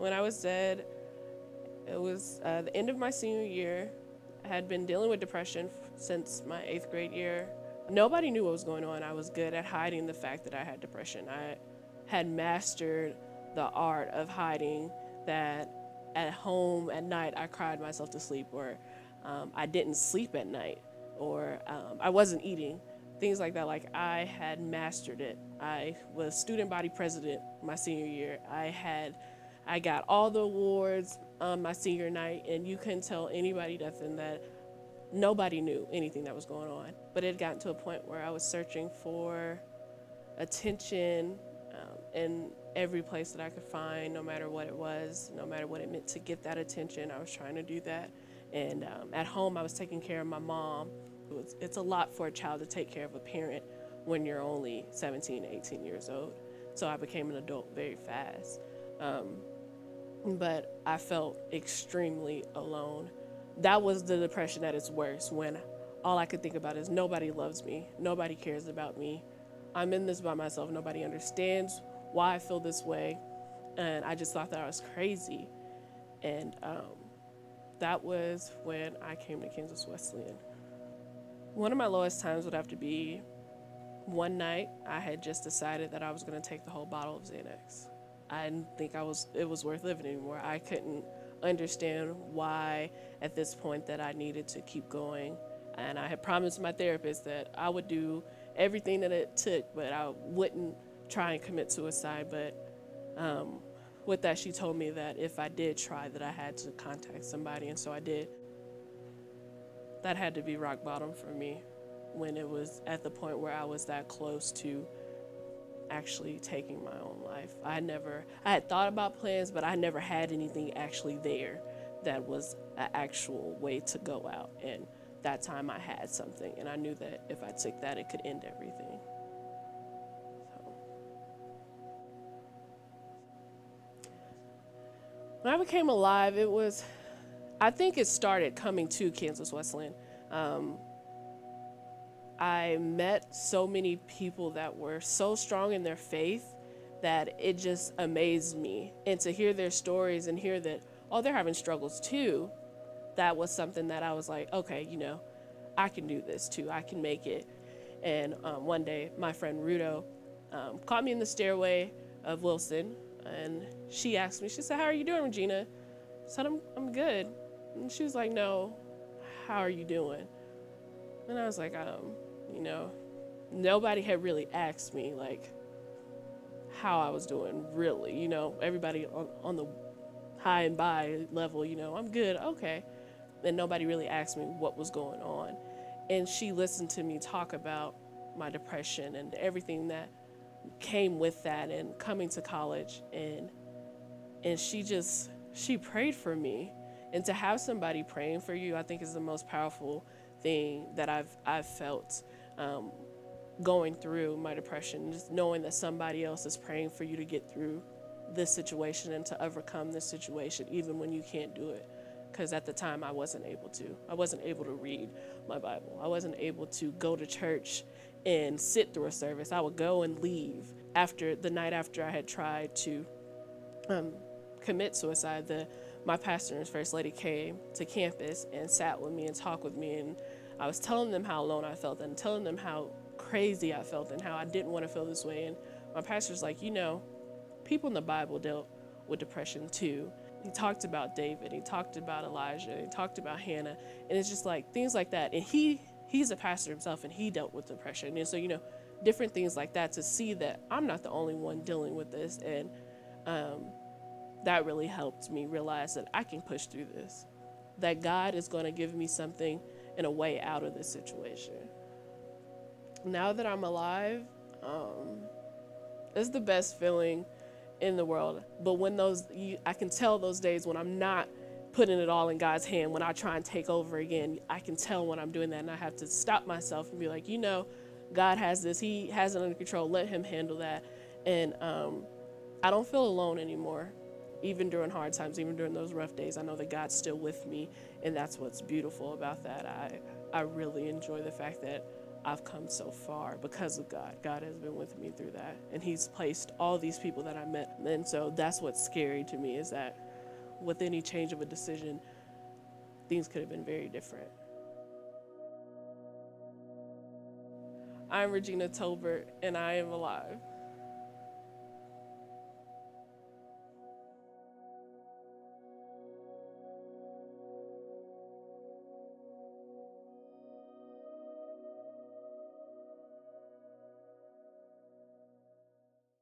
When I was dead, it was the end of my senior year. I had been dealing with depression since my 8th grade year. Nobody knew what was going on. I was good at hiding the fact that I had depression. I had mastered the art of hiding that at home at night I cried myself to sleep, or I didn't sleep at night, or I wasn't eating. Things like that. Like, I had mastered it. I was student body president my senior year. I got all the awards on my senior night, and you couldn't tell anybody nothing. That nobody knew anything that was going on. But it had gotten to a point where I was searching for attention in every place that I could find, no matter what it was, no matter what it meant to get that attention. I was trying to do that. And at home, I was taking care of my mom. It's a lot for a child to take care of a parent when you're only 17, 18 years old. So I became an adult very fast. But I felt extremely alone. That was the depression at its worst, when all I could think about is nobody loves me, nobody cares about me. I'm in this by myself, nobody understands why I feel this way. And I just thought that I was crazy. And that was when I came to Kansas Wesleyan. One of my lowest times would have to be one night. I had just decided that I was going to take the whole bottle of Xanax. I didn't think it was worth living anymore. I couldn't understand why at this point that I needed to keep going. And I had promised my therapist that I would do everything that it took, but I wouldn't try and commit suicide. But with that, she told me that if I did try, that I had to contact somebody, and so I did. That had to be rock bottom for me, when it was at the point where I was that close to actually taking my own life. I had thought about plans, but I never had anything actually there that was an actual way to go out. And that time I had something, and I knew that if I took that, it could end everything. So when I became alive, I think it started coming to Kansas Wesleyan. I met so many people that were so strong in their faith that it just amazed me. And to hear their stories and hear that, oh, they're having struggles too, that was something that I was like, okay, I can do this too. I can make it. And one day, my friend Rudo caught me in the stairway of Wilson, and she asked me, she said, "How are you doing, Regina?" I said, I'm good. And she was like, "No, how are you doing?" And I was like, nobody had really asked me, like, how I was doing, really. Everybody on the high and by level, I'm good, okay. And nobody really asked me what was going on. And she listened to me talk about my depression and everything that came with that, and coming to college. And she prayed for me. And to have somebody praying for you, I think, is the most powerful thing that I've felt going through my depression. Just knowing that somebody else is praying for you to get through this situation and to overcome this situation, even when you can't do it. Because at the time, I wasn't able to. I wasn't able to read my Bible. I wasn't able to go to church and sit through a service. I would go and leave the night after I had tried to commit suicide. My pastor and his first lady came to campus and sat with me and talked with me, and I was telling them how alone I felt and telling them how crazy I felt and how I didn't want to feel this way. And my pastor's like, people in the Bible dealt with depression too. He talked about David, he talked about Elijah, he talked about Hannah, and it's just like things like that. And he's a pastor himself, and he dealt with depression. And so, different things like that, to see that I'm not the only one dealing with this. And that really helped me realize that I can push through this, that God is going to give me something and a way out of this situation. Now that I'm alive, it's the best feeling in the world. But when I can tell those days when I'm not putting it all in God's hand, when I try and take over again, I can tell when I'm doing that, and I have to stop myself and be like, God has this, he has it under control, let him handle that. And I don't feel alone anymore. Even during hard times, even during those rough days, I know that God's still with me, and that's what's beautiful about that. I really enjoy the fact that I've come so far because of God. God has been with me through that. And he's placed all these people that I met. And so that's what's scary to me, is that with any change of a decision, things could have been very different. I'm Regina Tolbert, and I am alive.